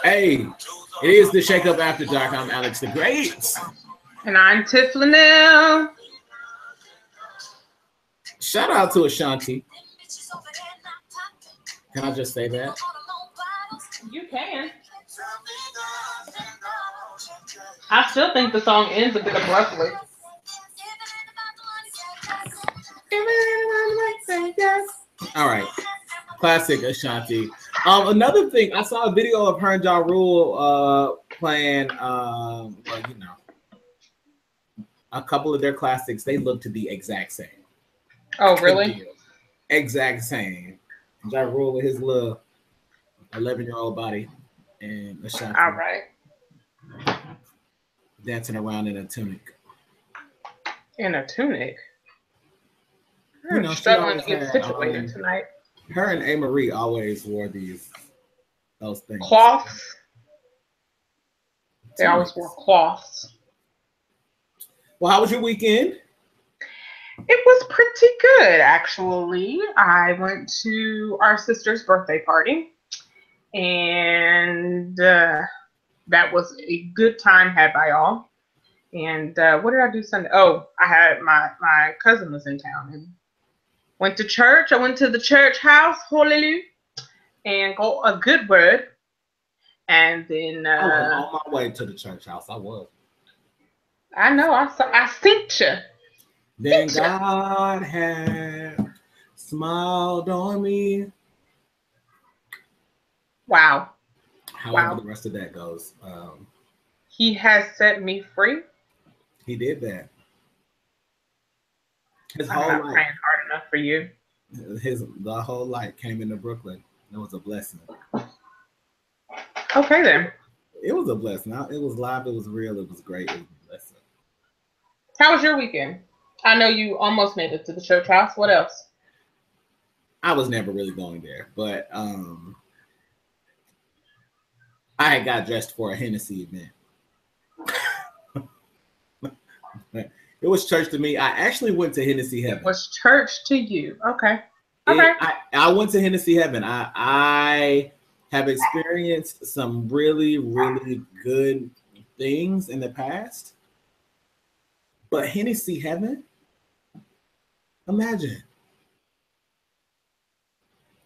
Hey, it is the Shake Up After Dark. I'm Alex the Great. And I'm Tiffanie. Shout out to Ashanti. Can I just say that? You can. I still think the song ends a bit abruptly. All right. Classic Ashanti. Another thing, I saw a video of her and Ja Rule playing, well, you know, a couple of their classics. They look to be exact same. Oh, really? Exact same. Ja Rule with his little 11-year-old body and Ashanti. All right. Dancing around in a tunic. In a tunic? You know, struggling to get situated tonight. Her and A. Marie always wore those things. Cloths. They always wore cloths. Well, how was your weekend? It was pretty good, actually. I went to our sister's birthday party, and that was a good time had by all. And what did I do Sunday? Oh, I had my cousin was in town and went to church. I went to the church house, hallelujah, and got a good word. And then I was on my way to the church house. I was. I know. I synced you. Then God had smiled on me. Wow. However, the rest of that goes. He has set me free. He did that. His I'm whole not life. praying hard enough for you. The whole life came into Brooklyn. It was a blessing. Okay, then. It was a blessing. It was live. It was real. It was great. It was a blessing. How was your weekend? I know you almost made it to the church house. What else? I was never really going there, but I had got dressed for a Hennessy event. It was church to me. I actually went to Hennessy Heaven. It was church to you. Okay. Okay. I went to Hennessy Heaven. I have experienced some really, really good things in the past. But Hennessy Heaven? Imagine.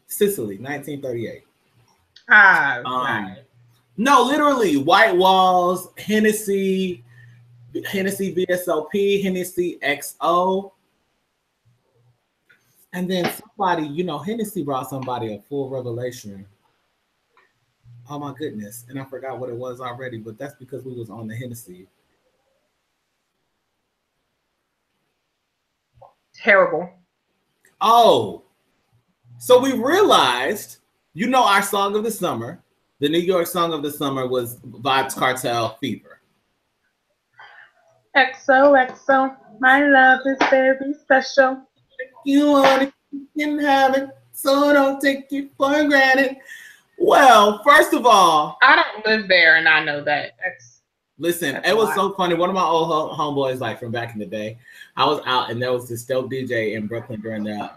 Sicily, 1938. Right. No, literally, white walls, Hennessy VSOP, Hennessy XO. And then somebody, you know, Hennessy brought somebody a full revelation. Oh my goodness. And I forgot what it was already, but that's because we was on the Hennessy. Terrible. Oh, so we realized, you know, our song of the summer, the New York song of the summer was Vybz Kartel Fever. XOXO, my love is very special. You want it, you can have it, so don't take it for granted. Well, first of all, I don't live there, and I know that. Listen, it was so funny. One of my old homeboys, like from back in the day, I was out and there was this dope DJ in Brooklyn during the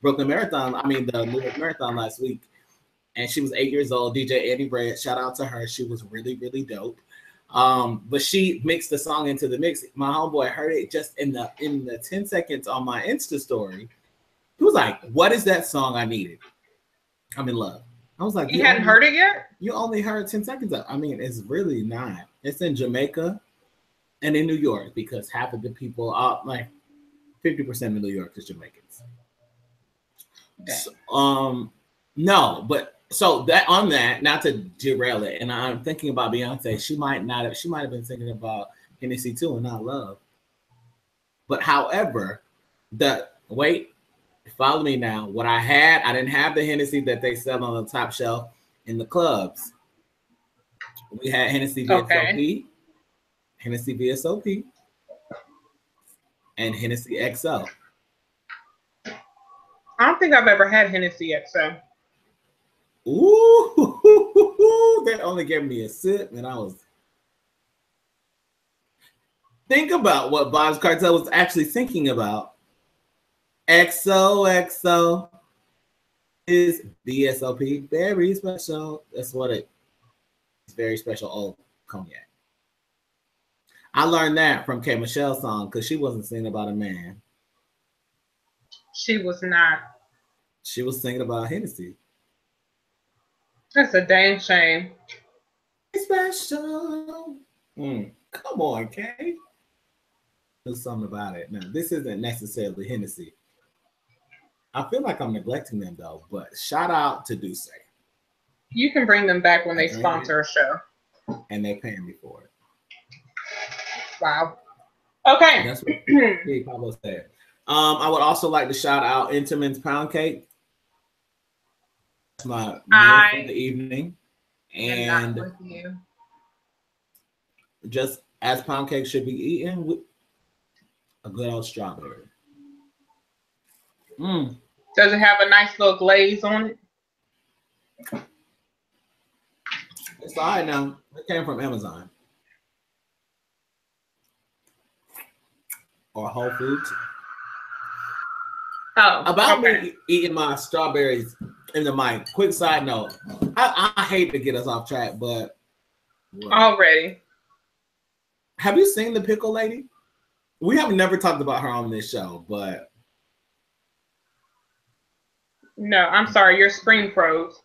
Brooklyn Marathon. I mean, the New York Marathon last week. And she was 8 years old, DJ Annie Red. Shout out to her. She was really, really dope. But she mixed the song into the mix. My homeboy heard it just in the 10 seconds on my Insta story. He was like, what is that song I needed? I'm in love. I was like, you hadn't heard it yet? You only heard 10 seconds of it. I mean, it's really not. It's in Jamaica and in New York because half of the people are like 50% of New York is Jamaicans. So, no, but so that on that, not to derail it, and I'm thinking about Beyonce. She might have been thinking about Hennessy too and not love. But however, follow me now. What I didn't have the Hennessy that they sell on the top shelf in the clubs. We had Hennessy VSOP, Hennessy VSOP, and Hennessy XO. I don't think I've ever had Hennessy XO. Ooh, that only gave me a sip, and I was. Think about what Vybz Kartel was actually thinking about XOXO is VSOP. Very special. That's what it's very special old cognac. I learned that from K. Michelle's song because she wasn't singing about a man. She was not. She was singing about Hennessy. That's a dang shame. Special. Come on, Kay. Do something about it. Now, this isn't necessarily Hennessy. I feel like I'm neglecting them though, but shout out to Duce. You can bring them back when they sponsor a show. And they're paying me for it. Wow. Okay. That's what Pablo said. I would also like to shout out Intamin's Pound Cake. That's my meal for the evening. And just as pound cake should be eaten with a good old strawberry. Does it have a nice little glaze on it? It's all right now. It came from Amazon. Or Whole Foods. Oh, about me eating my strawberries in the mic. Quick side note. I hate to get us off track, but already. Have you seen the Pickle Lady? We have never talked about her on this show, but no, I'm sorry, your screen froze.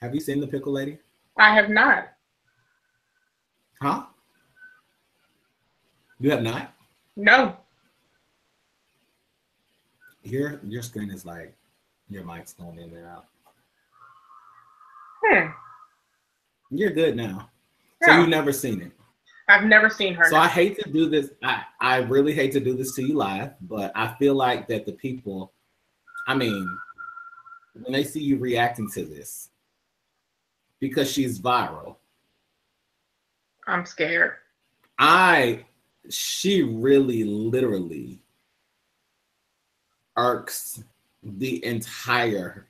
Have you seen the Pickle Lady? I have not. Huh? You have not? No. Your screen is like your mic's going in and out. You're good now. So you've never seen it. I've never seen her. So I hate to do this. I really hate to do this to you live, but I feel like that the people, I mean, when they see you reacting to this, because she's viral. I'm scared. She really literally irks the entire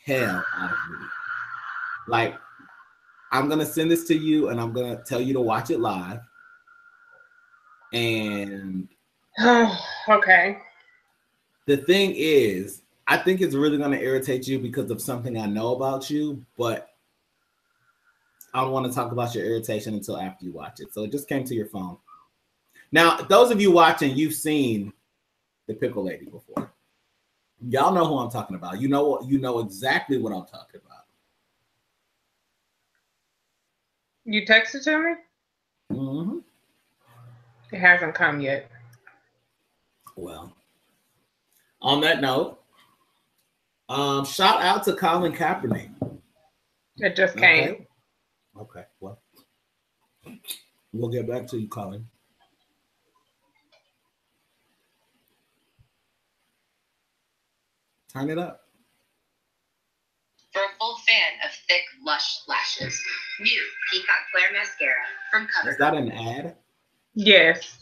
hell out of me. Like, I'm going to send this to you and I'm going to tell you to watch it live. And okay. The thing is, I think it's really going to irritate you because of something I know about you, but I don't want to talk about your irritation until after you watch it. So it just came to your phone. Now, those of you watching, you've seen the Pickle Lady before. Y'all know who I'm talking about. You know exactly what I'm talking about. You texted to me? Mm-hmm. It hasn't come yet. Well, on that note, shout out to Colin Kaepernick. It just came. Okay, well, we'll get back to you, Colin. Turn it up. For a full fan of thick, lush lashes, new Peacock Flare Mascara from Cover. Is that an ad? Yes.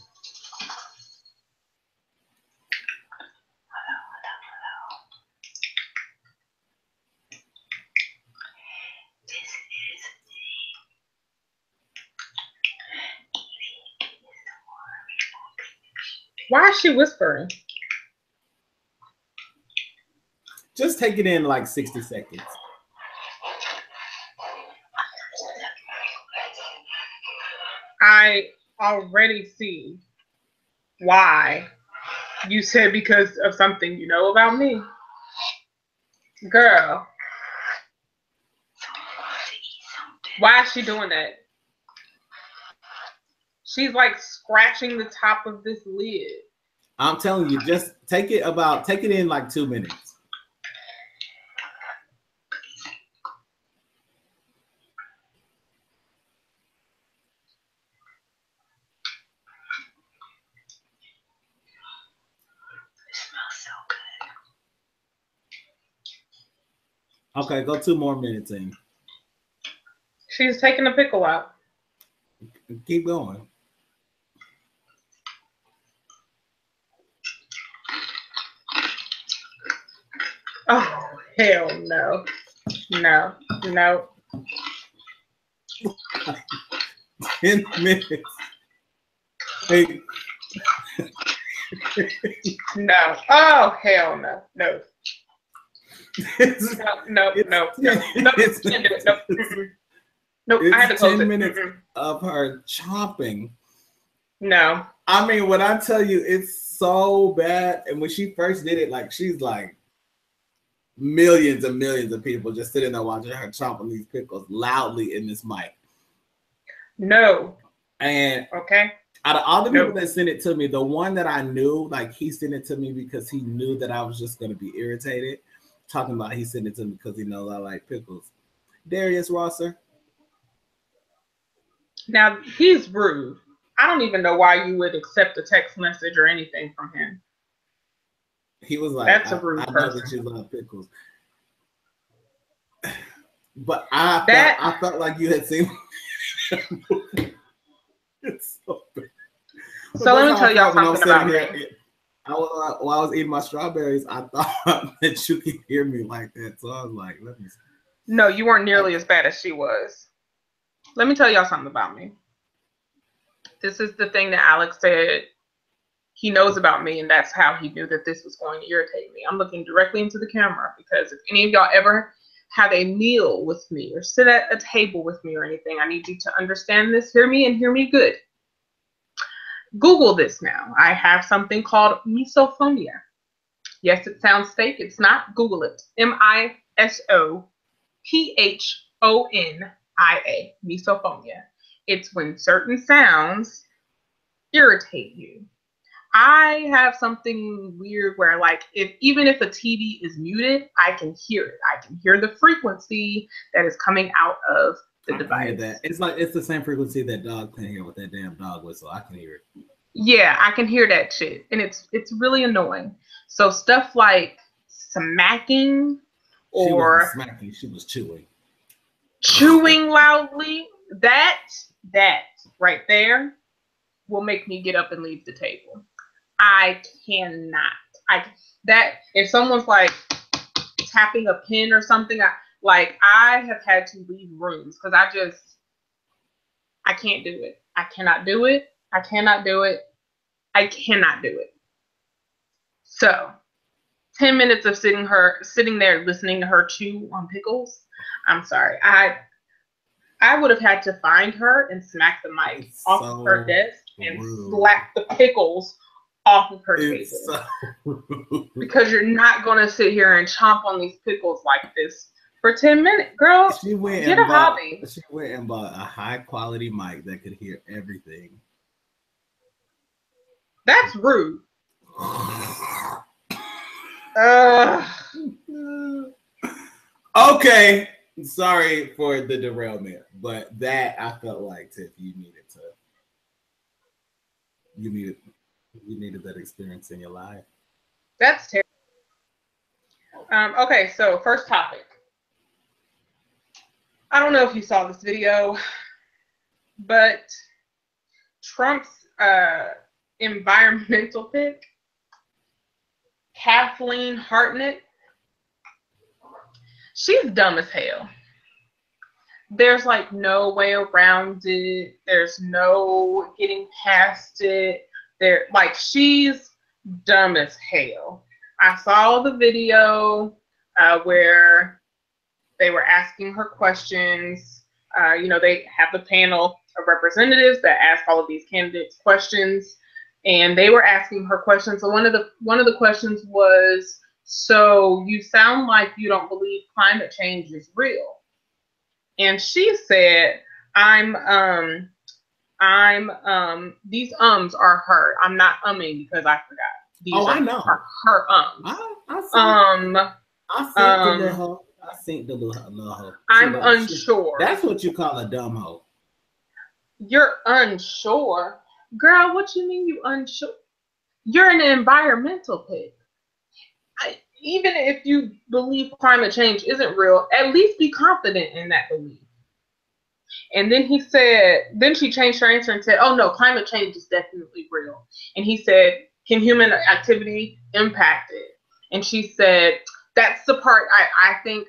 Why is she whispering? Just take it in like 60 seconds. I already see why you said because of something you know about me. Girl. Why is she doing that? She's like scratching the top of this lid. I'm telling you, just take it in like 2 minutes. It smells so good. Okay, go 2 more minutes in. She's taking the pickle out. Keep going. Oh, hell no. No. 10 minutes. Hey. No. Oh, hell no. No. No. Nope. I had to close 10 minutes of her chomping. No. I mean, when I tell you it's so bad, and when she first did it, like she's like millions and millions of people just sitting there watching her chomp on these pickles loudly in this mic. No. And okay. Out of all the people that sent it to me, the one that I knew, like he sent it to me because he knew that I was just going to be irritated. Talking about he sent it to me because he knows I like pickles. Darius Rosser. Now, he's rude. I don't even know why you would accept a text message or anything from him. He was like, that's a rude I person. know that you love pickles. But I felt like you had seen it's so bad. So let me tell y'all something about me. While I was eating my strawberries, I thought that you could hear me like that. So I was like, let me see. No, you weren't nearly as bad as she was. Let me tell y'all something about me. This is the thing that Alex said he knows about me, and that's how he knew that this was going to irritate me. I'm looking directly into the camera because if any of y'all ever have a meal with me or sit at a table with me or anything, I need you to understand this, hear me, and hear me good. Google this now. I have something called misophonia. Yes, it sounds fake. It's not. Google it. misophonia. Misophonia. It's when certain sounds irritate you. I have something weird where, like, even if a TV is muted, I can hear it. I can hear the frequency that is coming out of the device. That. It's the same frequency that dog can hear with that damn dog whistle. I can hear it. Yeah, I can hear that shit, and it's really annoying. So stuff like smacking or she wasn't smacking, she was chewing loudly. That right there will make me get up and leave the table. I cannot. If someone's like tapping a pen or something, I have had to leave rooms because I can't do it. I cannot do it. I cannot do it. I cannot do it. So 10 minutes of sitting there listening to her chew on pickles. I'm sorry. I would have had to find her and smack the mic off of her desk and slap the pickles off of her table. So because you're not going to sit here and chomp on these pickles like this for 10 minutes. Girl, get a hobby. She went and bought a high quality mic that could hear everything. That's rude. Okay. Sorry for the derailment, but that I felt like, Tiff, you needed that experience in your life. That's terrible. Okay, so first topic. I don't know if you saw this video, but Trump's environmental pick, Kathleen Hartnett, she's dumb as hell. There's like no way around it. There's no getting past it. She's dumb as hell. I saw the video where they were asking her questions. They have the panel of representatives that ask all of these candidates questions, and they were asking her questions. So one of the questions was, so you sound like you don't believe climate change is real. And she said, these ums are her. I'm not umming because I forgot. These I know. Are her ums. I think the little hoe. I'm unsure. That's what you call a dumb hoe. You're unsure? Girl, what you mean you unsure? You're an environmental pick. Even if you believe climate change isn't real, at least be confident in that belief. And then she changed her answer and said, oh no, climate change is definitely real. And he said, can human activity impact it? And she said, that's the part I think,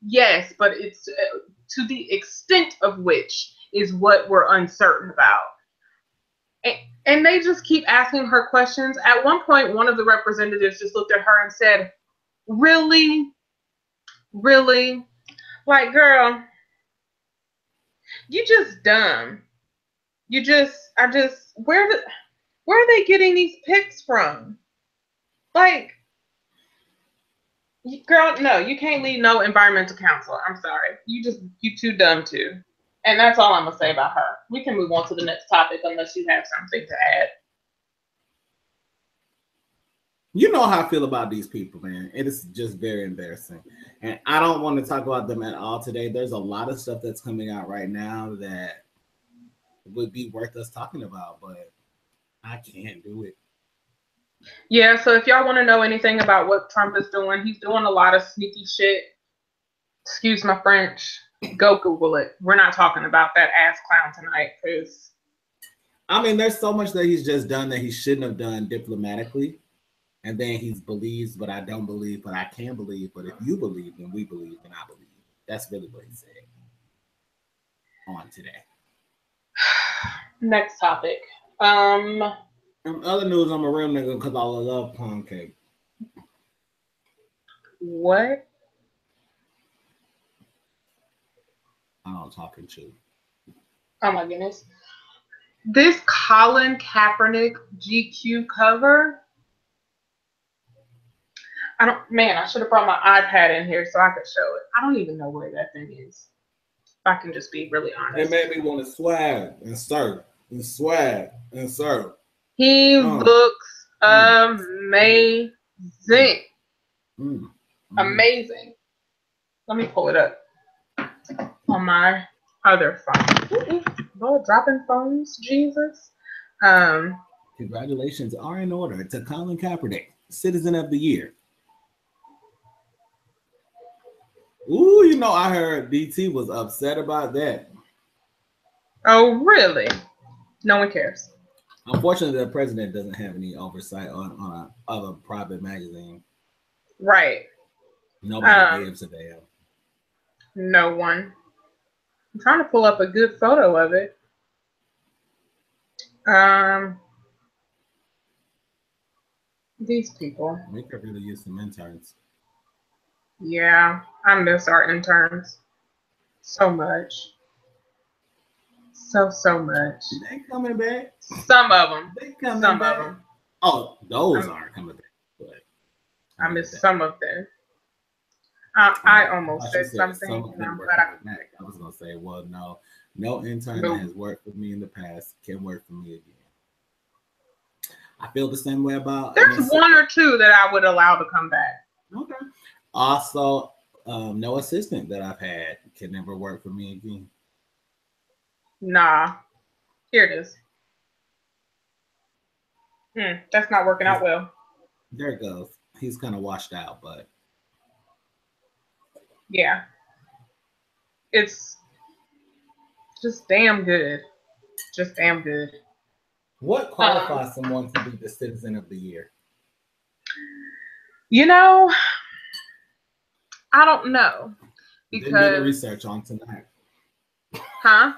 yes, but it's to the extent of which is what we're uncertain about. And they just keep asking her questions. At one point, one of the representatives just looked at her and said, "Really? Really? Like, girl, you just dumb. Where are they getting these pics from? Like, girl, no, you can't lead no environmental council. I'm sorry. You too dumb too." And that's all I'm gonna say about her. We can move on to the next topic unless you have something to add. You know how I feel about these people, man. It is just very embarrassing. And I don't want to talk about them at all today. There's a lot of stuff that's coming out right now that would be worth us talking about, but I can't do it. Yeah, so if y'all want to know anything about what Trump is doing, he's doing a lot of sneaky shit. Excuse my French. Go Google it. We're not talking about that ass clown tonight, because I mean, there's so much that he's just done that he shouldn't have done diplomatically. And then he believes, but I don't believe, but I can believe. But if you believe, then we believe, and I believe. That's really what he said on today. Next topic. In other news, I'm a real nigga because I love pound cake. What? I don't talking to. Oh my goodness. This Colin Kaepernick GQ cover. I should have brought my iPad in here so I could show it. I don't even know where that thing is. If I can just be really honest. It made me want to swag and serve and swag and serve. He looks amazing. Amazing. Let me pull it up on my other phone. Lord, dropping phones, Jesus. Congratulations are in order to Colin Kaepernick, Citizen of the Year. Ooh, you know, I heard DT was upset about that. Oh, really? No one cares. Unfortunately, the president doesn't have any oversight on a private magazine. Right. Nobody gives a damn. No one. I'm trying to pull up a good photo of it. These people. We could really use some interns. Yeah, I miss our interns so much. So much. They coming back. Some of them. They coming some back. of them. Oh, those aren't coming back. But I miss some of them. I almost said something, and I'm glad I was gonna say, well, no intern that has worked for me in the past can work for me again. I feel the same way about. There's one or two that I would allow to come back. Okay. Also, no assistant that I've had can never work for me again. Nah. Here it is. That's not working out well. There it goes. He's kind of washed out, but yeah. It's just damn good. Just damn good. What qualifies someone to be the Citizen of the Year? You know, I don't know. Because did the research on tonight. Huh?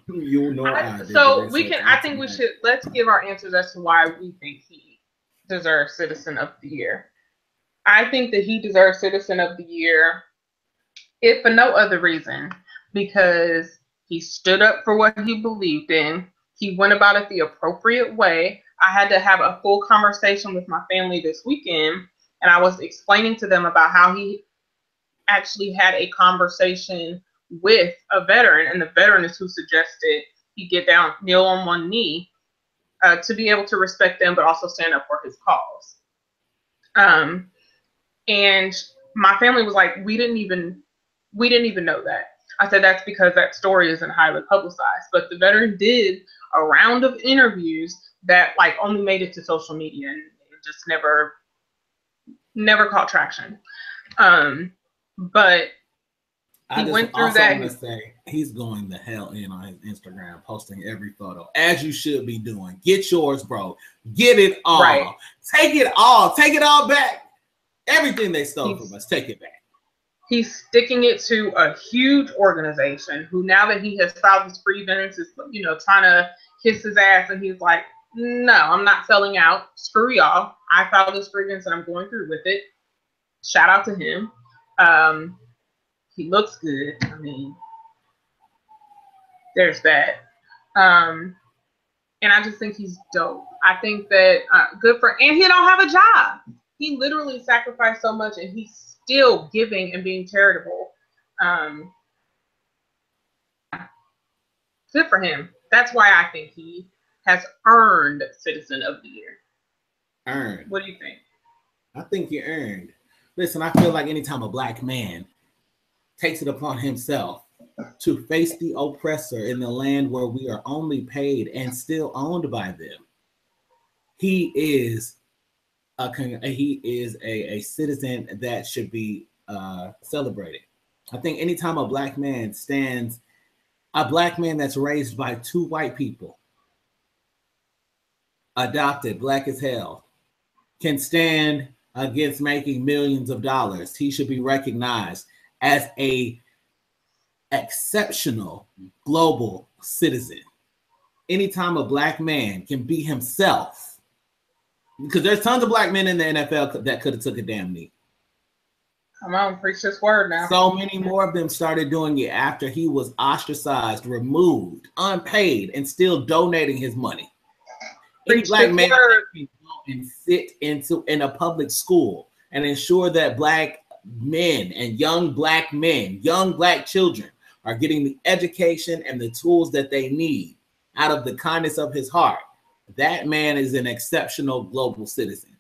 You know let's give our answers as to why we think he deserves Citizen of the Year. I think that he deserves Citizen of the Year, if for no other reason, because he stood up for what he believed in. He went about it the appropriate way. I had to have a full conversation with my family this weekend, and I was explaining to them about how he actually had a conversation with a veteran, and the veteran is who suggested he get down, kneel on one knee to be able to respect them, but also stand up for his cause. And my family was like, we didn't even know that. I said, that's because that story isn't highly publicized, but the veteran did a round of interviews that like only made it to social media and it just never caught traction. But he went through that. I want to say he's going the hell in on his Instagram, posting every photo, as you should be doing. Get yours, bro. Get it all. Right. Take it all. Take it all back. Everything they stole from us, take it back. He's sticking it to a huge organization who, now that he has filed his grievance, is trying to kiss his ass, and he's like, no, I'm not selling out. Screw y'all. I filed this grievance and I'm going through with it. Shout out to him. He looks good. I mean, there's that. And I just think he's dope. I think that good for, and he don't have a job. He literally sacrificed so much, and he's still giving and being charitable. Good for him. That's why I think he has earned Citizen of the Year. Earned. What do you think? I think he earned. Listen, I feel like anytime a black man takes it upon himself to face the oppressor in the land where we are only paid and still owned by them, he is a citizen that should be celebrated. I think anytime a black man stands, a black man that's raised by two white people, adopted, black as hell, can stand against making millions of dollars, he should be recognized as a exceptional global citizen. Anytime a black man can be himself, because there's tons of black men in the NFL that could have took a damn knee. Come on, preach this word now. So many more of them started doing it after he was ostracized, removed, unpaid, and still donating his money. Any black man can go and sit in a public school and ensure that black men and young black men, young black children are getting the education and the tools that they need out of the kindness of his heart. That man is an exceptional global citizen.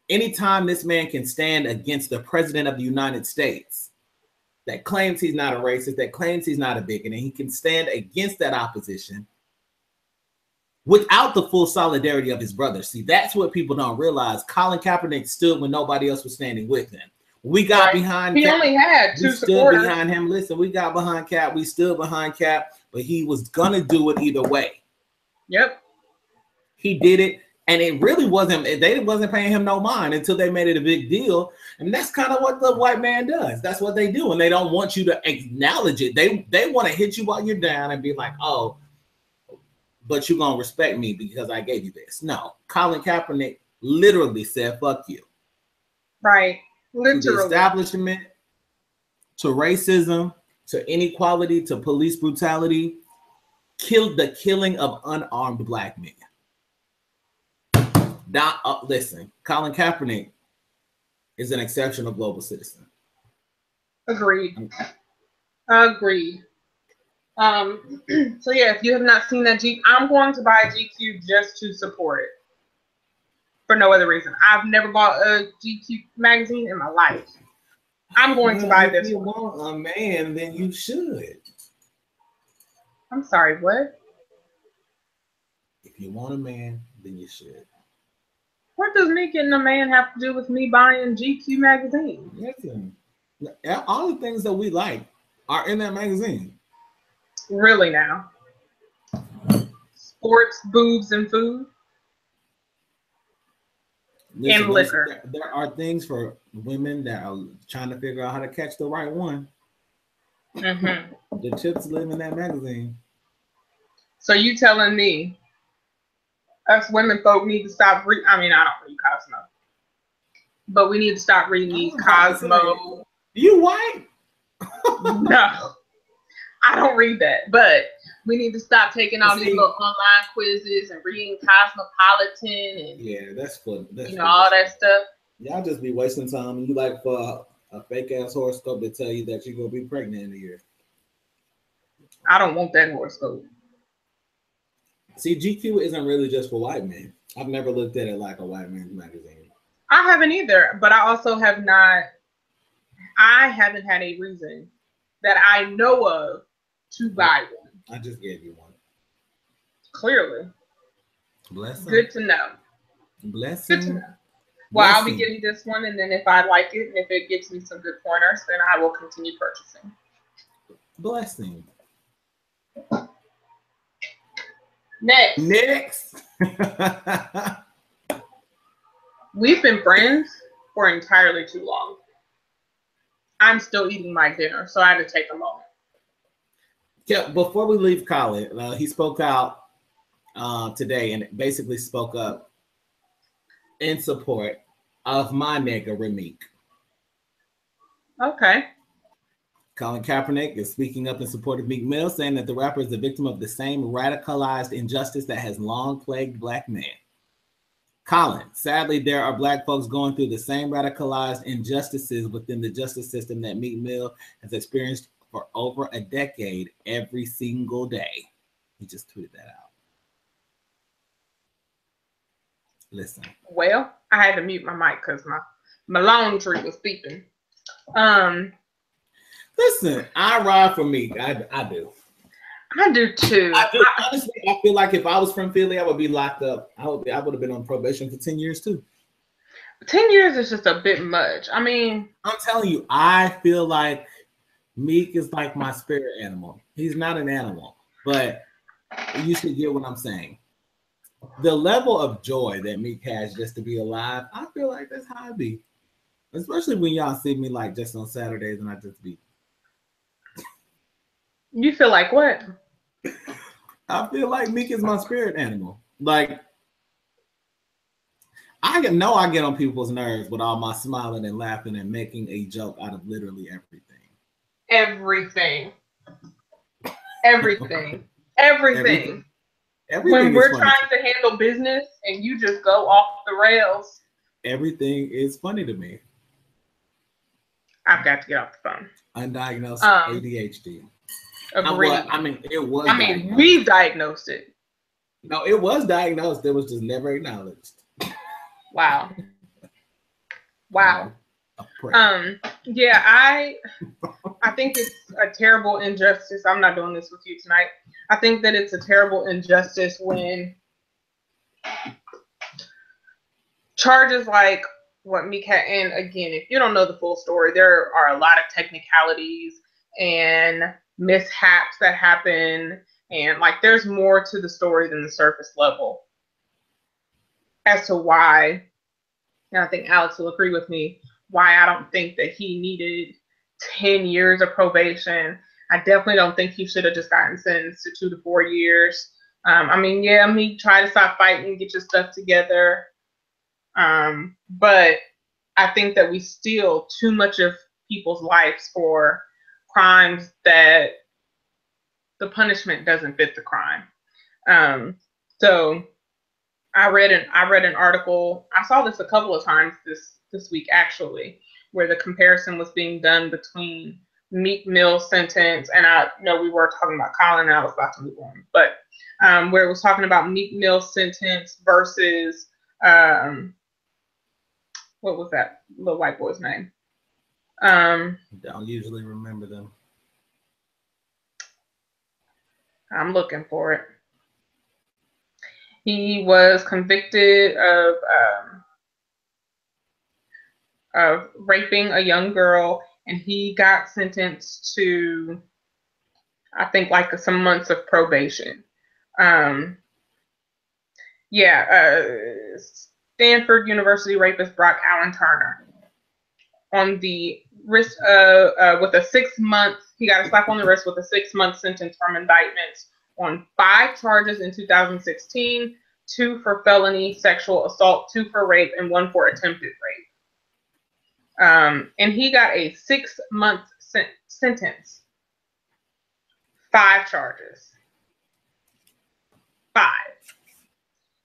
Anytime this man can stand against the president of the United States that claims he's not a racist, that claims he's not a bigot, and he can stand against that opposition without the full solidarity of his brothers. See, that's what people don't realize. Colin Kaepernick stood when nobody else was standing with him. We got behind Cap. Only had two supporters. Stood behind him. Listen, we got behind Cap. We stood behind Cap, but he was gonna do it either way. Yep. He did it, and it really wasn't. They wasn't paying him no mind until they made it a big deal. And that's kind of what the white man does. That's what they do, and they don't want you to acknowledge it. They want to hit you while you're down and be like, "Oh, but you're gonna respect me because I gave you this." No, Colin Kaepernick literally said, "Fuck you." Right. Literally. To the establishment, to racism, to inequality, to police brutality, killed the killing of unarmed black men. Listen, Colin Kaepernick is an exceptional global citizen. Agreed. Agreed. So yeah, if you have not seen that I'm going to buy a GQ just to support it. For no other reason. I've never bought a GQ magazine in my life. I'm going to buy this. If you want a man, then you should. I'm sorry, what? If you want a man, then you should. What does me getting a man have to do with me buying GQ magazine? Listen, all the things that we like are in that magazine. Really now? Sports, boobs, and food? Listen, and liquor. There are things for women that are trying to figure out how to catch the right one. Mm-hmm. The chips live in that magazine. So you telling me us women folk need to stop I don't read Cosmo. But we need to stop reading these Cosmo. You white? No. I don't read that. But we need to stop taking all these little online quizzes and reading Cosmopolitan and that's fun. All that stuff. Y'all just be wasting time. You like for a fake ass horoscope to tell you that you're gonna be pregnant in a year. I don't want that horoscope. See, GQ isn't really just for white men. I've never looked at it like a white man's magazine. I haven't either, but I also have not. I haven't had a reason that I know of to buy one. I just gave you one. Clearly. Bless him. Good to know. Bless Good him. to know. Well, I'll be getting this one, and then if I like it, and if it gives me some good pointers, then I will continue purchasing. Blessing. Next. We've been friends for entirely too long. I'm still eating my dinner, so I had to take a moment. Yeah, before we leave Colin, he spoke out today and basically spoke up in support of my nigga Rameek. Okay. Colin Kaepernick is speaking up in support of Meek Mill, saying that the rapper is the victim of the same radicalized injustice that has long plagued Black men. Colin, sadly, there are Black folks going through the same radicalized injustices within the justice system that Meek Mill has experienced for over a decade every single day. He just tweeted that out. Listen. Well, I had to mute my mic because my laundry was beeping. Listen, I ride for Meek. I do. I do too. I do. Honestly, I feel like if I was from Philly, I would be locked up. I would have been on probation for 10 years too. 10 years is just a bit much. I mean, I'm telling you, I feel like Meek is like my spirit animal. He's not an animal, but you should get what I'm saying. The level of joy that Meek has just to be alive, I feel like that's how I be. Especially when y'all see me like just on Saturdays and I just be. You feel like what? I feel like Meek is my spirit animal. Like, I know I get on people's nerves with all my smiling and laughing and making a joke out of literally everything. Everything. Everything. Everything. Everything when we're trying to handle business and you just go off the rails. Everything is funny to me. I've got to get off the phone. Undiagnosed ADHD. Agreed. We diagnosed it. No, it was diagnosed. It was just never acknowledged. Wow. Wow. Yeah, I think it's a terrible injustice. I'm not doing this with you tonight. I think that it's a terrible injustice when charges like what Meek had, and again, if you don't know the full story, there are a lot of technicalities and mishaps that happen, and like there's more to the story than the surface level as to why, and I think Alex will agree with me, why I don't think that he needed 10 years of probation. I definitely don't think he should have just gotten sentenced to 2 to 4 years. I mean, yeah, Meek, try to stop fighting, get your stuff together. But I think that we steal too much of people's lives for crimes that the punishment doesn't fit the crime. So I read an article. I saw this a couple of times this week actually, where the comparison was being done between Meek Mill's sentence, and I know we were talking about Colin, and I was about to move on, but where it was talking about Meek Mill's sentence versus what was that little white boy's name? Don't usually remember them. I'm looking for it. He was convicted of raping a young girl, and he got sentenced to, I think, like some months of probation. Stanford University rapist Brock Allen Turner on the wrist with a 6 month. He got a slap on the wrist with a 6 month sentence from indictments on 5 charges in 2016, 2 for felony sexual assault, 2 for rape, and 1 for attempted rape. And he got a 6 month sentence. 5 charges. 5.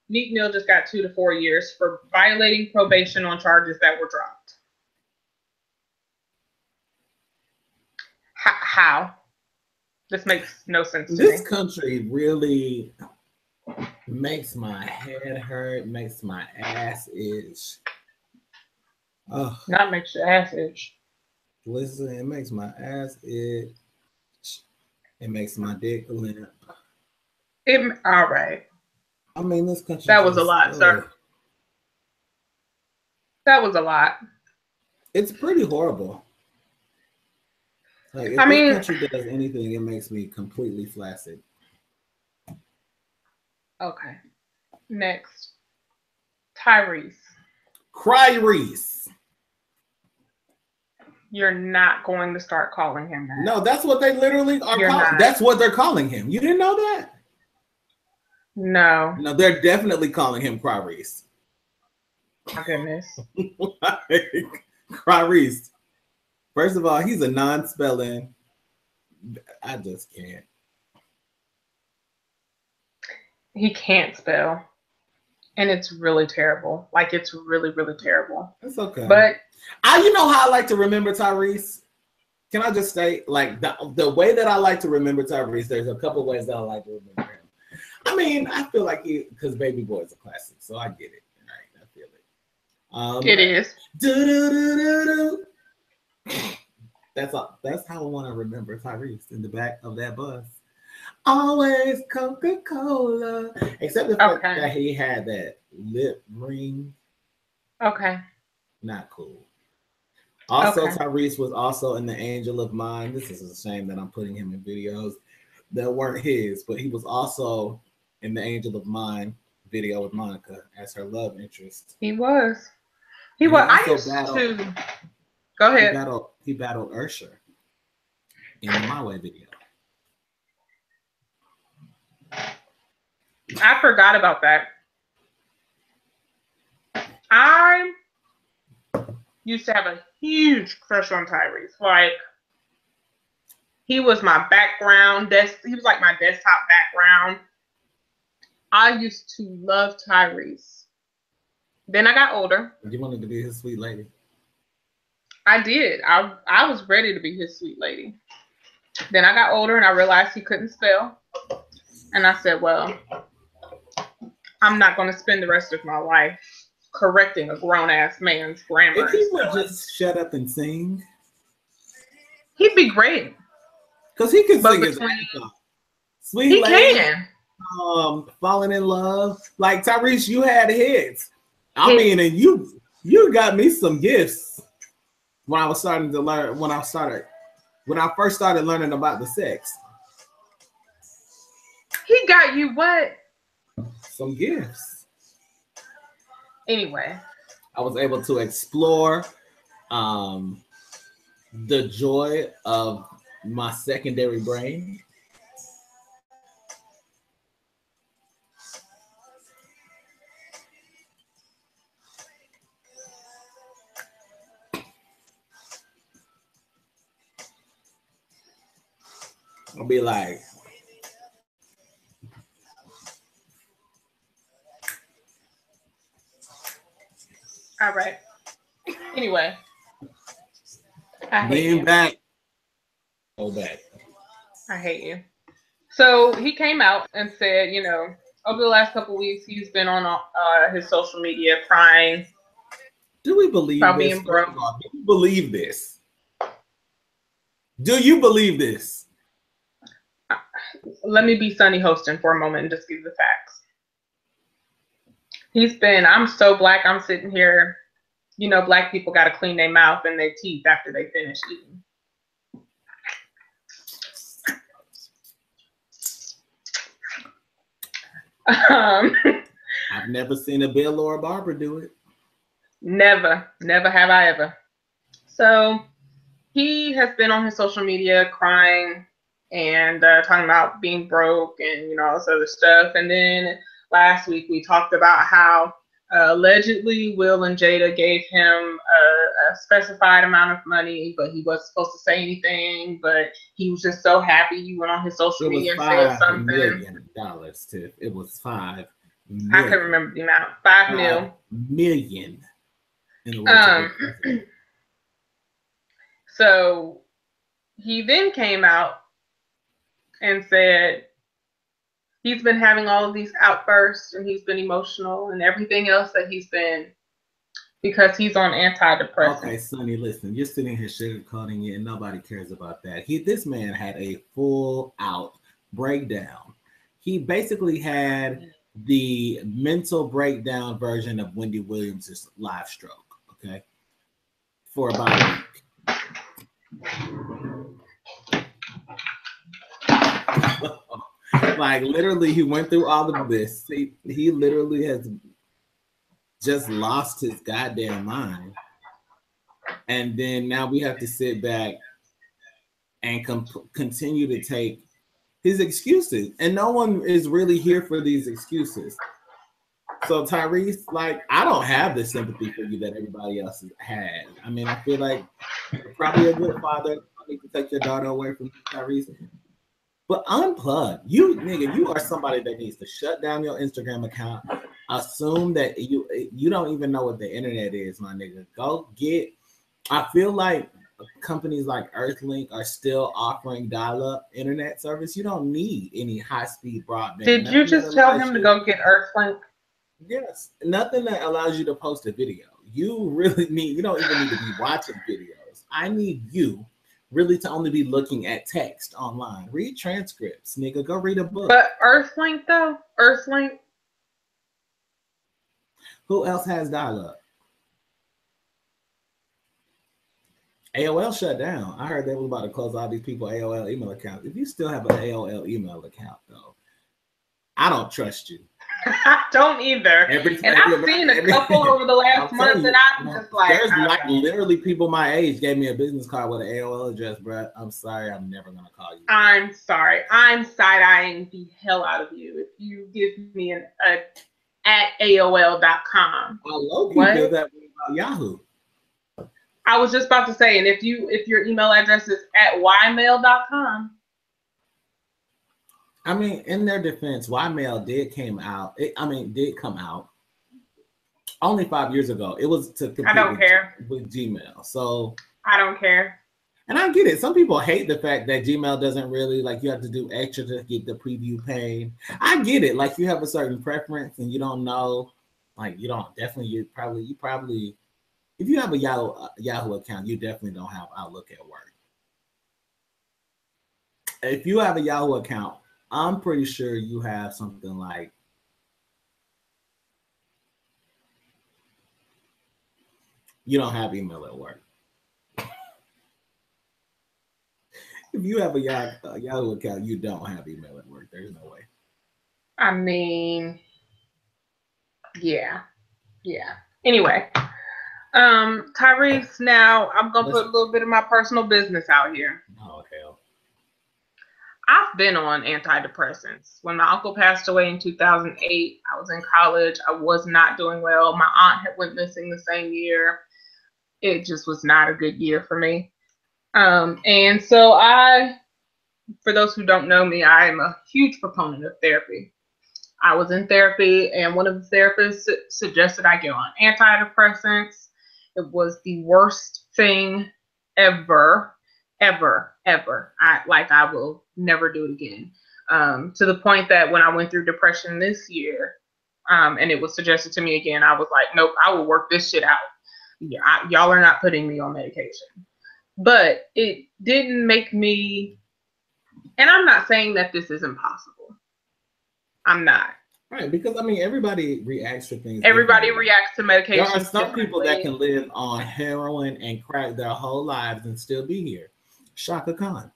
Meek Mill just got 2 to 4 years for violating probation on charges that were dropped. How? This makes no sense to me. This country really makes my head hurt, makes my ass itch. Oh. Not makes your ass itch. Listen, it makes my ass itch. It makes my dick limp. All right. I mean, this country. That was a lot, sir. That was a lot. It's pretty horrible. Like, if this country does anything, it makes me completely flaccid. Okay. Next. Tyrese. Cry-Reese. You're not going to start calling him that. No, that's what they literally are calling. That's what they're calling him. You didn't know that? No. No, they're definitely calling him Clarice. My goodness. Clarice. First of all, he's a non-spelling. I just can't. He can't spell. And it's really terrible. Like, it's really, really terrible. It's okay. But you know how I like to remember Tyrese? Can I just say, like, the way that I like to remember Tyrese, there's a couple ways that I like to remember him. I mean, I feel like because Baby Boy is a classic, so I get it. Right? I feel it. It is. That's how I want to remember Tyrese in the back of that bus. Always Coca-Cola. Except the fact that he had that lip ring. Okay. Not cool. Also, Tyrese was also in The Angel of Mine. This is a shame that I'm putting him in videos that weren't his, but he was also in The Angel of Mine video with Monica as her love interest. He was. He was. I used to. Go ahead. He battled Usher in the My Way video. I forgot about that. I used to have a huge crush on Tyrese. Like, he was my background. He was like my desktop background. I used to love Tyrese. Then I got older. You wanted to be his sweet lady. I did. I was ready to be his sweet lady. Then I got older and I realized he couldn't spell. And I said, well, I'm not going to spend the rest of my life correcting a grown-ass man's grammar. If he would just shut up and sing, he'd be great. Because he can sing his ass off. Sweet lady, can. Falling in Love. Like, Tyrese, you had hits. I mean, and you got me some gifts when I was starting to learn, when I first started learning about the sex. He got you what? Some gifts. Anyway. I was able to explore the joy of my secondary brain. I'll be like, all right. Anyway. lean back. Go back. I hate you. So he came out and said, you know, over the last couple of weeks, he's been on his social media crying. Do we believe about this? Being broke. Do you believe this? Do you believe this? Let me be Sunny Hostin for a moment and just give the facts. I'm so black, I'm sitting here, you know, black people got to clean their mouth and their teeth after they finish eating. I've never seen a Bill or a barber do it. Never have I ever. So he has been on his social media crying and talking about being broke and, you know, all this other stuff. And then last week we talked about how allegedly Will and Jada gave him a specified amount of money, but he wasn't supposed to say anything. But he was just so happy he went on his social media and said something. $5 million, Tiff. It was $5 million. I couldn't remember the amount. $5 million. So he then came out and said he's been having all of these outbursts and he's been emotional and everything else that he's been because he's on antidepressants. Okay, Sonny, listen, you're sitting here sugarcoating it and nobody cares about that. This man had a full out breakdown. He basically had the mental breakdown version of Wendy Williams' live stroke, okay? For about a week. Like, literally, he went through all of this. He literally has just lost his goddamn mind. And then now we have to sit back and continue to take his excuses, and no one is really here for these excuses. So Tyrese, like, I don't have the sympathy for you that everybody else has. I mean, I feel like you're probably a good father. You need to take your daughter away from Tyrese. But unplug. You nigga, you are somebody that needs to shut down your Instagram account. Assume that you don't even know what the internet is, my nigga. Go get. I feel like companies like Earthlink are still offering dial-up internet service. You don't need any high-speed broadband. Did you just tell him to go get Earthlink? Yes, nothing that allows you to post a video. You really need. You don't even need to be watching videos. I need you really to only be looking at text online. Read transcripts, nigga. Go read a book. But Earthlink though, Earthlink. Who else has dial-up? AOL shut down. I heard they were about to close all these people AOL email accounts. If you still have an AOL email account, though, I don't trust you. I don't either. And I've seen a couple over the last month, and I'm just like, there's like literally people my age gave me a business card with an AOL address, bro. I'm sorry, I'm never gonna call you. I'm sorry. I'm side-eyeing the hell out of you if you give me an at AOL.com. I love you feel that way about Yahoo. I was just about to say, and if your email address is at ymail.com. I mean, in their defense, Ymail did come out only 5 years ago. It was to compete I don't care with Gmail. So I don't care. And I get it. Some people hate the fact that Gmail doesn't really, like, you have to do extra to get the preview pane. I get it. Like, you have a certain preference and you don't know, like, you probably if you have a Yahoo account, you definitely don't have Outlook at work. If you have a Yahoo account, I'm pretty sure you have something like you don't have email at work. If you have a Yahoo account, you don't have email at work. There's no way. I mean, yeah. Anyway, Tyrese, now I'm going to put a little bit of my personal business out here. Oh, hell. I've been on antidepressants. When my uncle passed away in 2008, I was in college. I was not doing well. My aunt had went missing the same year. It just was not a good year for me. And so for those who don't know me, I am a huge proponent of therapy. I was in therapy, and one of the therapists suggested I go on antidepressants. It was the worst thing ever. I will never do it again. To the point that when I went through depression this year, and it was suggested to me again, I was like, nope, I will work this shit out. Y'all are not putting me on medication. But it didn't make me, and I'm not saying that this is impossible. I'm not. Right, because I mean, everybody reacts to things. Everybody reacts to medication. There are some people that can live on heroin and crack their whole lives and still be here. Shaka Khan.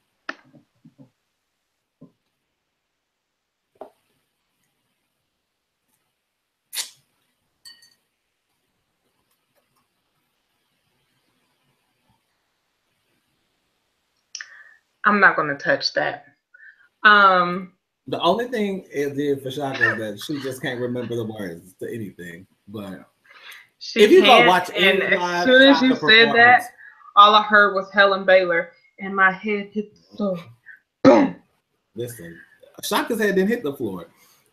I'm not going to touch that. The only thing it did for Shaka is that she just can't remember the words to anything. But if you go watch any live, as soon as you said that, all I heard was Helen Baylor, and my head hit the floor. Boom. Listen, Shaka's head didn't hit the floor.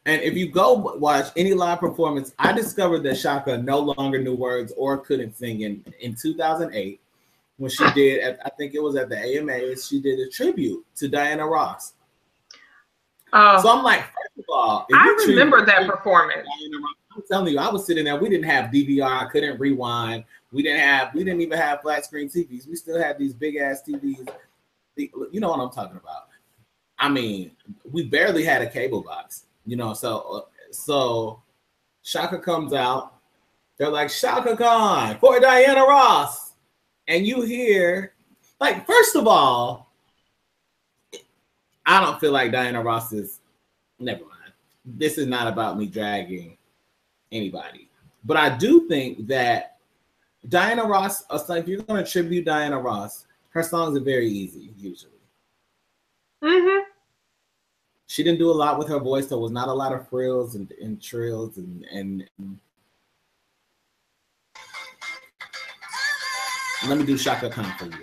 And if you go watch any live performance, I discovered that Shaka no longer knew words or couldn't sing in 2008 when she did, I think it was at the AMAs, she did a tribute to Diana Ross. So I'm like, first of all, I remember that performance. I'm telling you, I was sitting there. We didn't have DVR. I couldn't rewind. We didn't even have flat screen TVs. We still had these big ass TVs. You know what I'm talking about. I mean, we barely had a cable box. You know, so Shaka comes out. They're like, Shaka Khan for Diana Ross, and you hear, like, first of all, I don't feel like Diana Ross is, never mind. This is not about me dragging anybody. But I do think that Diana Ross, if you're going to tribute Diana Ross, her songs are very easy, usually. Mm-hmm. She didn't do a lot with her voice. There was not a lot of frills and trills and let me do Shaka Khan for you.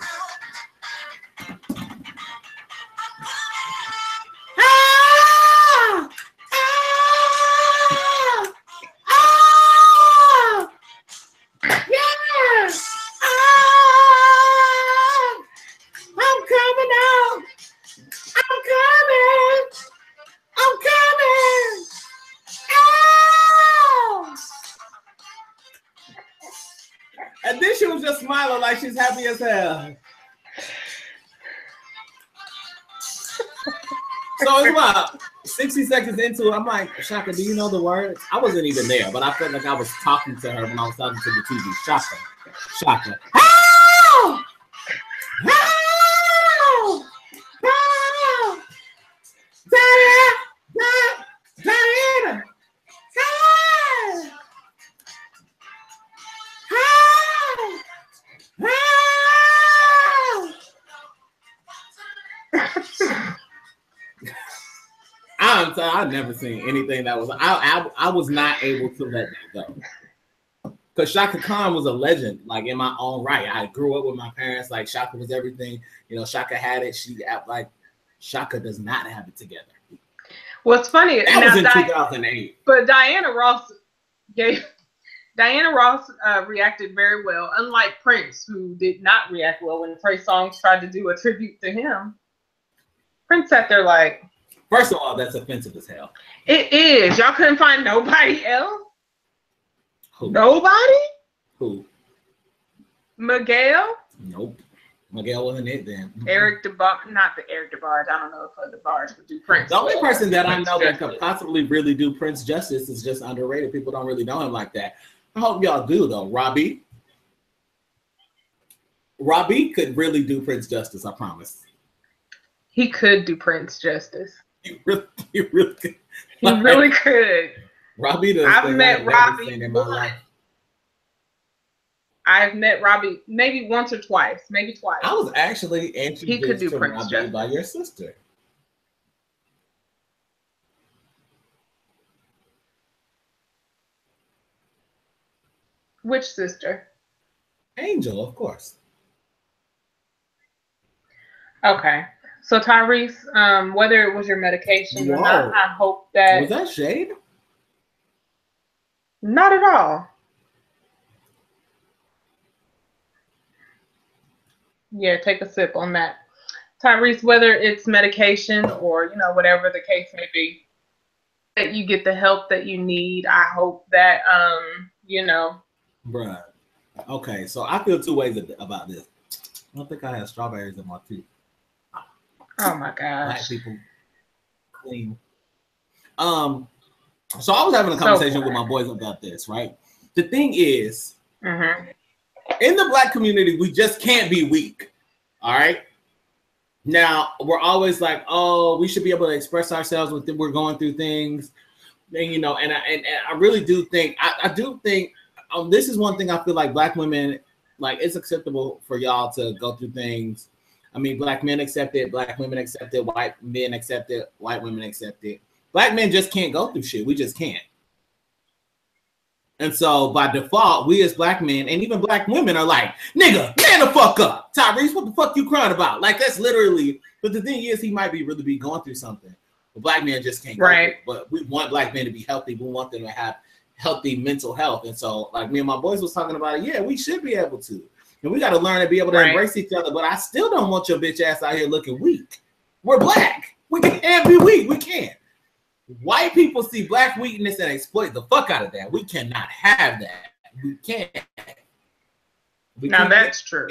And then she was just smiling like she's happy as hell. So it's about 60 seconds into it. I'm like, Shaka, do you know the words? I wasn't even there, but I felt like I was talking to her when I was talking to the TV. Shaka, Shaka. Help! Help! Help! Diana! Help! I've never seen anything that was. I was not able to let that go because Shaka Khan was a legend, like in my own right. I grew up with my parents. Like Shaka was everything. You know, Shaka had it. She like Shaka does not have it together. What's funny? That was in 2008. But Diana Ross reacted very well, unlike Prince, who did not react well when Trey Songz tried to do a tribute to him. Prince sat there like, first of all, that's offensive as hell. It is. Y'all couldn't find nobody else? Who? Nobody? Who? Miguel? Nope. Miguel wasn't it then. Eric DeBarge, not the Eric DeBarge. I don't know if DeBarge would do Prince. The only person that I know that could possibly really do Prince justice is just underrated. People don't really know him like that. I hope y'all do though. Robbie could really do Prince justice. I promise. He could do Prince justice. He really could. He really could. Robbie does. I've met Robbie in my life. I've met Robbie maybe once or twice, maybe twice. I was actually introduced to Prince Robbie justice. by your sister. Which sister? Angel, of course. Okay. So Tyrese, whether it was your medication or not, I hope that... Was that shade? Not at all. Yeah, take a sip on that. Tyrese, whether it's medication or, you know, whatever the case may be, that you get the help that you need. I hope that, you know. Bruh. Okay, so I feel two ways about this. I don't think I have strawberries in my tea. Oh my gosh. Black people clean. So I was having a conversation with my boys about this, right? The thing is, in the Black community, we just can't be weak. All right. Now we're always like, oh, we should be able to express ourselves when we're going through things, and you know, and I really do think I do think this is one thing I feel like Black women, like, it's acceptable for y'all to go through things. I mean, Black men accept it, Black women accept it, white men accept it, white women accept it. Black men just can't go through shit. We just can't. And so by default, we as Black men and even Black women are like, nigga, man the fuck up. Tyrese, what the fuck you crying about? Like, that's literally, but the thing is, he might really be going through something. But Black men just can't go through it. But we want Black men to be healthy. We want them to have healthy mental health. And so, like, me and my boys was talking about it. Yeah, we should be able to. And we got to learn to be able to embrace each other. But I still don't want your bitch ass out here looking weak. We're Black. We can't be weak. We can't. White people see Black weakness and exploit the fuck out of that. We cannot have that. We can't. Now that's true.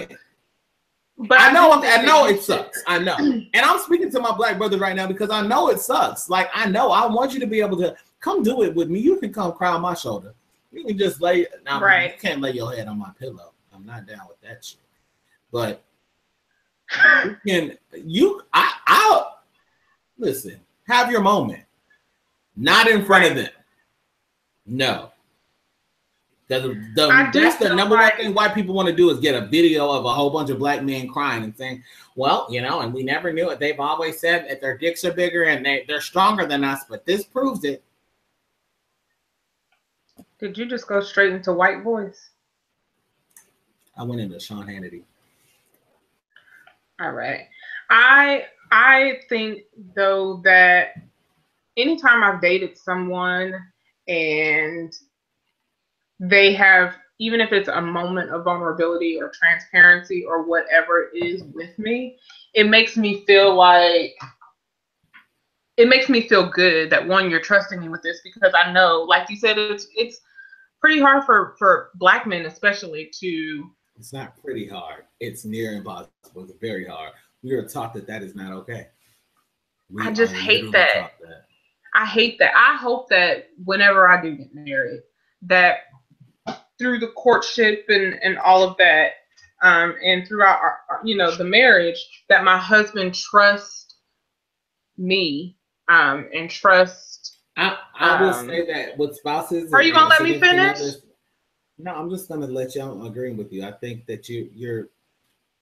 But I know it sucks. I know. And I'm speaking to my Black brothers right now because I know it sucks. Like, I know. I want you to be able to come do it with me. You can come cry on my shoulder. You can just lay. Now, you can't lay your head on my pillow. I'm not down with that shit. But I'll listen, have your moment. Not in front of them. No. That's the number one thing white people want to do is get a video of a whole bunch of black men crying and saying, well, you know, and we never knew it. They've always said that their dicks are bigger and they're stronger than us, but this proves it. Did you just go straight into white voice? I went into Sean Hannity. All right. I think, though, that anytime I've dated someone and they have, even if it's a moment of vulnerability or transparency or whatever it is with me, it makes me feel good that, one, you're trusting me with this, because I know, like you said, it's pretty hard for black men especially to. It's not pretty hard. It's near impossible. It's very hard. We are taught that is not okay. I just hate that. I hate that. I hope that whenever I do get married, that through the courtship and all of that, and throughout our, the marriage, that my husband trusts me, and trust. I will say that with spouses. Are you gonna let me finish? No, I'm just gonna let you. I'm agreeing with you. I think that you're.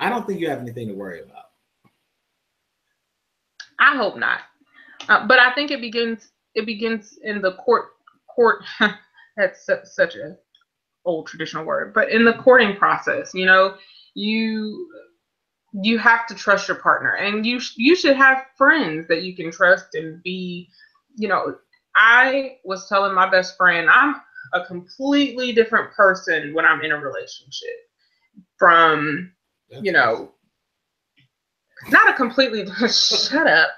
I don't think you have anything to worry about. I hope not, but I think it begins in the court. That's such a old traditional word, but in the courting process, you have to trust your partner, and you should have friends that you can trust and be. I was telling my best friend, I'm a completely different person when I'm in a relationship from, not a completely, shut up.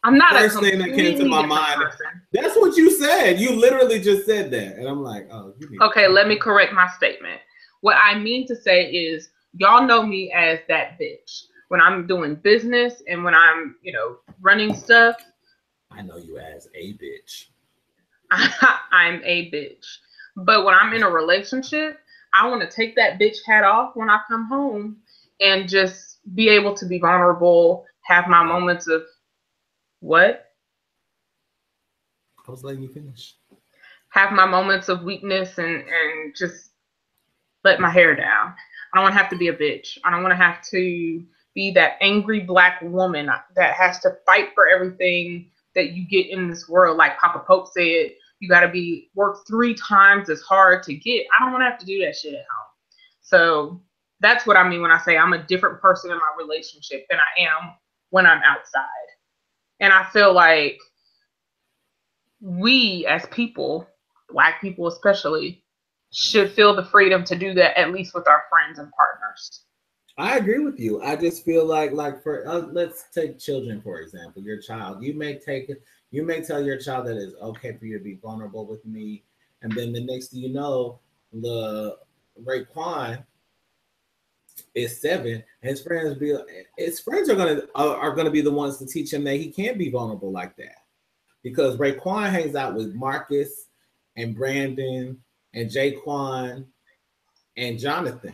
I'm not First thing that came to my mind. Person. That's what you said. You literally just said that. And I'm like, oh. Okay, let me correct my statement. What I mean to say is, y'all know me as that bitch. When I'm doing business and when I'm, running stuff. I know you as a bitch. I'm a bitch. But when I'm in a relationship, I want to take that bitch hat off when I come home and just be able to be vulnerable, have my moments of what? I was letting you finish. Have my moments of weakness and just let my hair down. I don't want to have to be a bitch. I don't want to have to be that angry black woman that has to fight for everything that you get in this world. Like Papa Pope said, you got to work 3 times as hard to get. I don't want to have to do that shit at home. So that's what I mean when I say I'm a different person in my relationship than I am when I'm outside. And I feel like we as people, black people especially, should feel the freedom to do that, at least with our friends and partners. I agree with you. I just feel like for let's take children, for example. Your child, you may tell your child that it's okay for you to be vulnerable with me, and then the next thing you know, the Raekwon is 7, and his friends are gonna be the ones to teach him that he can't be vulnerable like that, because Raekwon hangs out with Marcus and Brandon and Jaquan and Jonathan.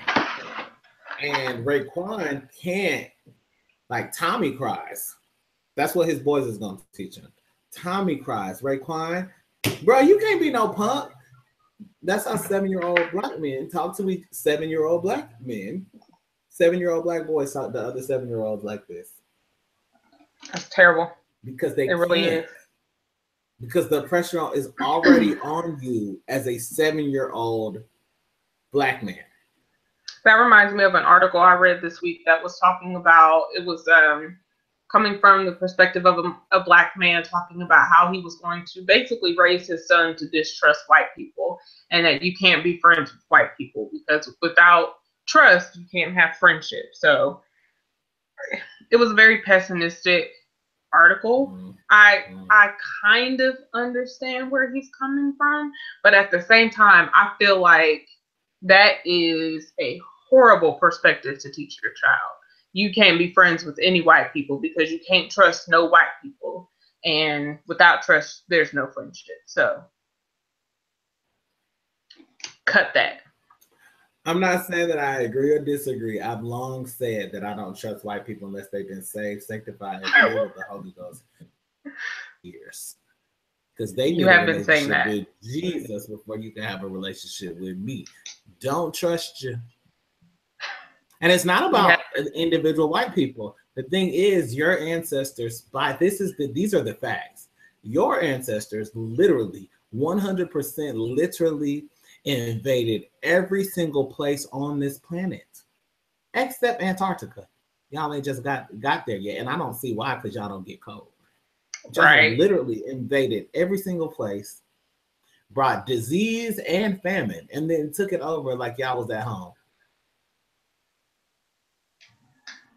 And Raekwon can't, like, Tommy cries. That's what his boys is going to teach him. Tommy cries. Raekwon, bro, you can't be no punk. That's how 7-year-old black men talk to 7-year-old black men. 7-year-old black boys talk to other 7-year-olds like this. That's terrible. Because it really is. Because the pressure is already on you as a 7-year-old black man. That reminds me of an article I read this week that was talking about, it was coming from the perspective of a black man talking about how he was going to basically raise his son to distrust white people, and that you can't be friends with white people because without trust, you can't have friendship. So it was a very pessimistic article. Mm-hmm. I kind of understand where he's coming from, but at the same time, I feel like that is a horrible perspective to teach your child. You can't be friends with any white people because you can't trust no white people. And without trust, there's no friendship. So cut that. I'm not saying that I agree or disagree. I've long said that I don't trust white people unless they've been saved, sanctified, and filled with the Holy Ghost. Years. because they You need a have been saying relationship that. with Jesus before you can have a relationship with me. Don't trust you. And it's not about individual white people. The thing is, your ancestors, these are the facts. Your ancestors literally 100% literally invaded every single place on this planet except Antarctica. Y'all ain't just got there yet, and I don't see why, because y'all don't get cold. Y'all have literally invaded every single place, brought disease and famine, and then took it over like y'all was at home.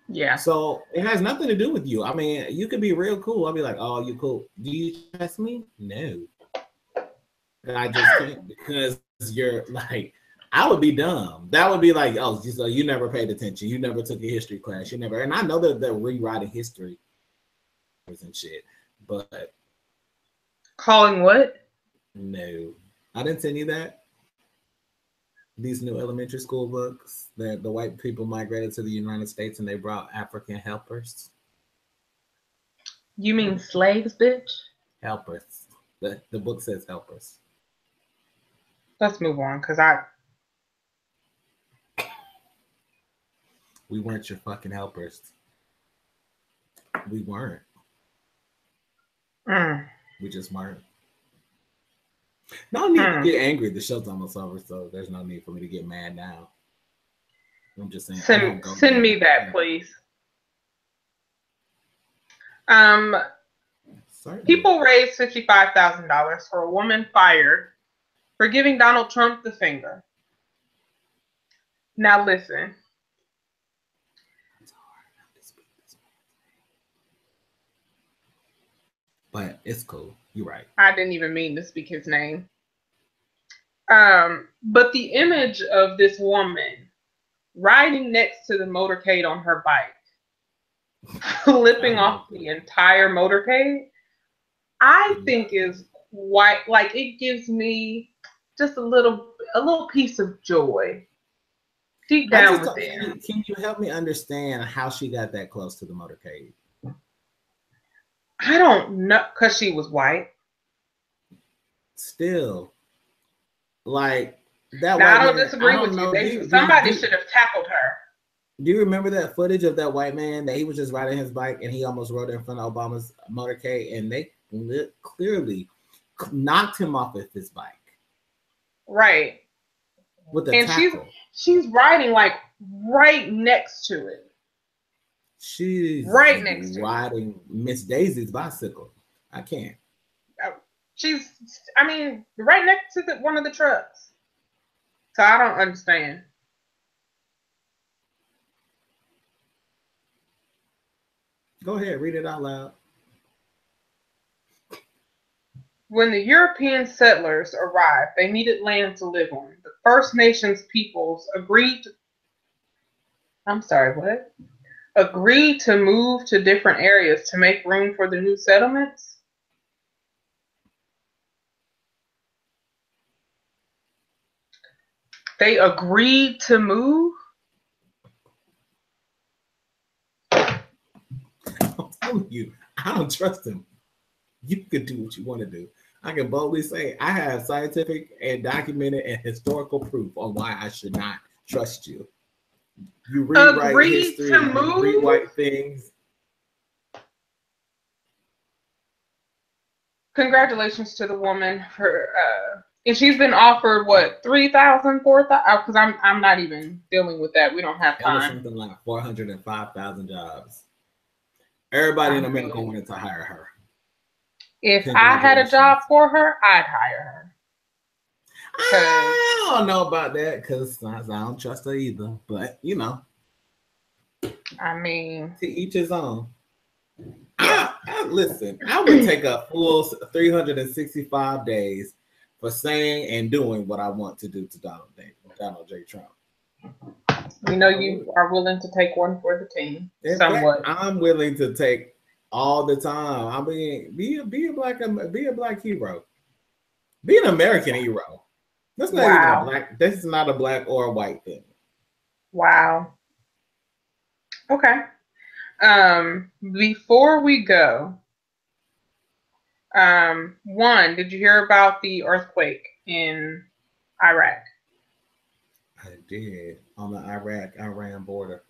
Yeah. So it has nothing to do with you. I mean, you could be real cool. I'll be like, oh, you cool. Do you trust me? No. I just can't, because you're like, I would be dumb. That would be like, oh, so you never paid attention. You never took a history class. You never, and I know that they're rewriting history and shit, but. Calling what? No. I didn't send you that. These new elementary school books that the white people migrated to the United States and they brought African helpers. You mean slaves, bitch? Helpers. The book says helpers. Let's move on, because we weren't your fucking helpers. We weren't. We just weren't. No need to get angry. The show's almost over, so there's no need for me to get mad now. I'm just saying. Send me that, please. Certainly. People raised $55,000 for a woman fired for giving Donald Trump the finger. Now listen. It's hard not to speak this man's name. But it's cool. You're right. I didn't even mean to speak his name. But the image of this woman riding next to the motorcade on her bike, flipping off the entire motorcade, I think is quite, like, it gives me just a little piece of joy deep down within. Can you help me understand how she got that close to the motorcade? I don't know, because she was white. Still, like that. Now, I don't disagree with you. Somebody should have tackled her. Do you remember that footage of that white man that he was just riding his bike and he almost rode in front of Obama's motorcade and they clearly knocked him off of his bike? Right. With a tackle. She's riding like right next to it. She's right next to riding Miss Daisy's bicycle. I can't. She's, I mean, right next to one of the trucks. So I don't understand. Go ahead, read it out loud. When the European settlers arrived, they needed land to live on. The First Nations peoples agreed to move to different areas to make room for the new settlements. They agreed to move? I'm telling you, I don't trust him. You can do what you want to do. I can boldly say I have scientific and documented and historical proof on why I should not trust you. You rewrite history, you rewrite things. Congratulations to the woman for and she's been offered what, 3,000, 4,000? Because I'm not even dealing with that. We don't have time. It was something like 405,000 jobs. Everybody in America wanted to hire her. If I had a job for her, I'd hire her. I don't know about that because I don't trust her either. But you know, I mean, to each his own. Listen, I would take a full 365 days for saying and doing what I want to do to Donald J. Trump. You know, you are willing to take one for the team. In somewhat. Fact, I'm willing to take all the time. I mean, be a black hero. Be an American hero. That's not even a black. This is not a black or a white thing. Wow. Okay. Before we go, One, did you hear about the earthquake in Iraq? I did, on the Iraq-Iran border.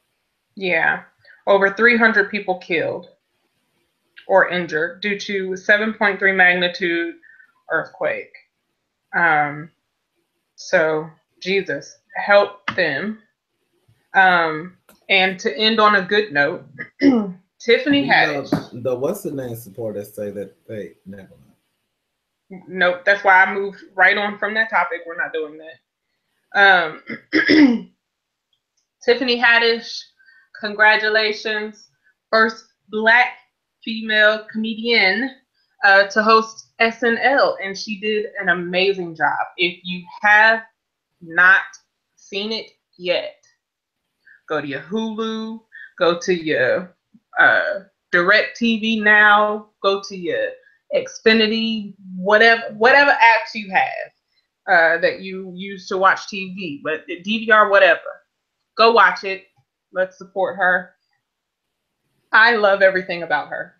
Yeah. Over 300 people killed or injured due to 7.3 magnitude earthquake. So Jesus, help them. And to end on a good note, Tiffanie Haddish. The what's the name supporters say that they never mind. Nope, that's why I moved right on from that topic. We're not doing that. Tiffanie Haddish, congratulations. First Black female comedian to host SNL, and she did an amazing job. If you have not seen it yet, go to your Hulu, go to your DirecTV Now, go to your Xfinity, whatever apps you have that you use to watch TV, but the DVR, whatever. Go watch it. Let's support her. I love everything about her.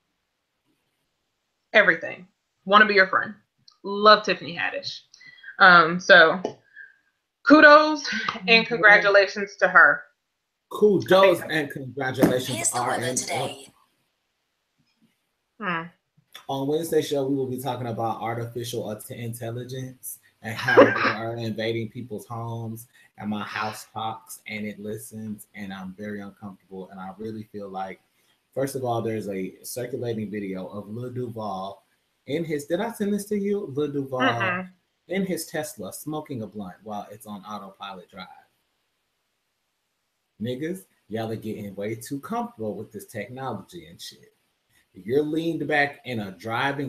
Everything. Want to be your friend. Love Tiffanie Haddish. So kudos and congratulations to her. Kudos and congratulations are in today. On Wednesday's show, we will be talking about artificial intelligence and how they are invading people's homes. And my house talks and it listens, and I'm very uncomfortable. And I really feel like, first of all, there's a circulating video of Lil Duval in his, did I send this to you? Lil Duval in his Tesla smoking a blunt while it's on autopilot drive. Niggas, y'all are getting way too comfortable with this technology and shit. You're leaned back in a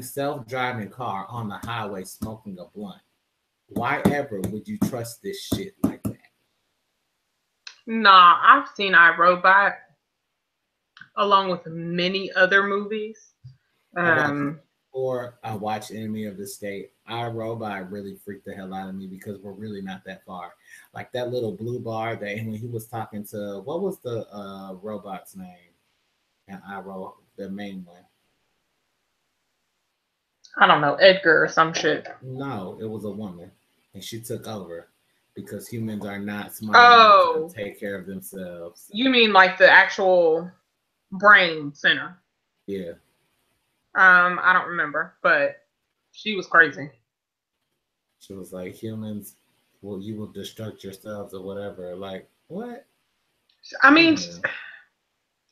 self-driving car on the highway smoking a blunt. Why ever would you trust this shit like that? Nah, I've seen iRobot along with many other movies. Or I watched Enemy of the State. iRobot really freaked the hell out of me because we're really not that far. Like that little blue bar that when he was talking to, what was the robot's name? And iRobot, the main one. I don't know, Edgar or some shit. No, it was a woman, and she took over because humans are not smart enough to take care of themselves. You mean like the actual brain center? Yeah. I don't remember, but she was crazy. She was like, humans, well, you will destruct yourselves or whatever. Like, what? I mean,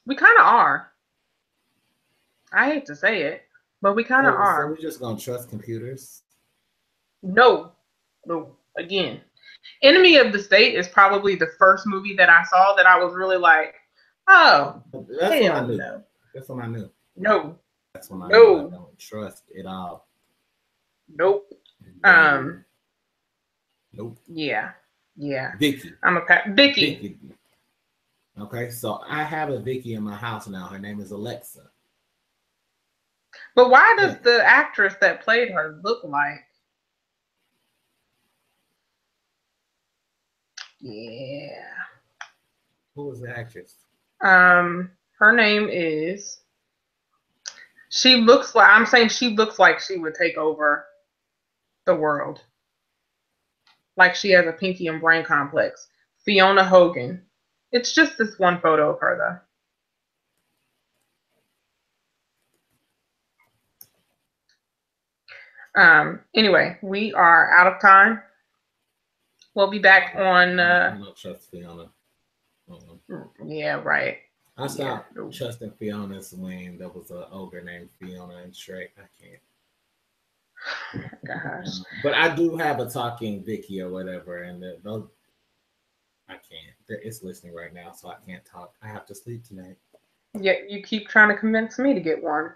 we kind of are. I hate to say it, but we kind of are. So we're just going to trust computers? No. Again, Enemy of the State is probably the first movie that I saw that I was really like, oh, that's when I knew. No. That's when I knew. No. That's when I knew I don't trust it all. Nope. Nope. Yeah. Vicky. Vicky. Okay, so I have a Vicky in my house now. Her name is Alexa. But why does the actress that played her look like? Yeah. Who was the actress? Her name is. She looks like she would take over the world. Like she has a Pinky and Brain complex. Fiona Hogan. It's just this one photo of her though. Anyway, we are out of time. We'll be back on. I don't trust Fiona. Yeah, right. I stopped trusting Fiona's when there was an ogre named Fiona in Shrek. I can't. Gosh. But I do have a talking Vicky or whatever, and those I can't. It's listening right now, so I can't talk. I have to sleep tonight. Yeah, you keep trying to convince me to get one.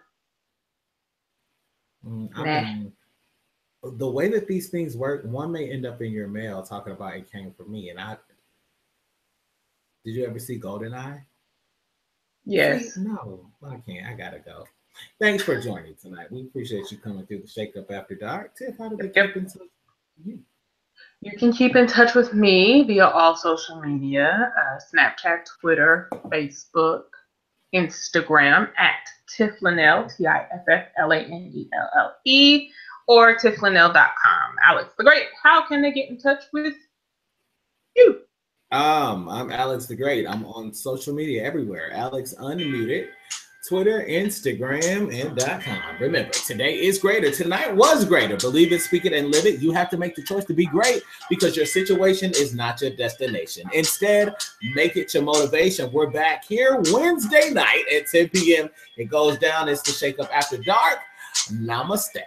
I mean, the way that these things work, one may end up in your mail talking about it came from me. And did you ever see GoldenEye? Yes. See? No, I can't. I gotta go. Thanks for joining tonight. We appreciate you coming through the ShakeUp After Dark. Tiff, how do they keep in touch with you? You can keep in touch with me via all social media, Snapchat, Twitter, Facebook. Instagram at Tifflanelle, TIFFLANELLE, or tifflanelle.com. Alex the Great, how can they get in touch with you? I'm Alex the Great. I'm on social media everywhere. Alex Unmuted, Twitter, Instagram, and .com. Remember, today is greater. Tonight was greater. Believe it, speak it, and live it. You have to make the choice to be great because your situation is not your destination. Instead, make it your motivation. We're back here Wednesday night at 10 p.m. It goes down. It's the Shake Up After Dark. Namaste.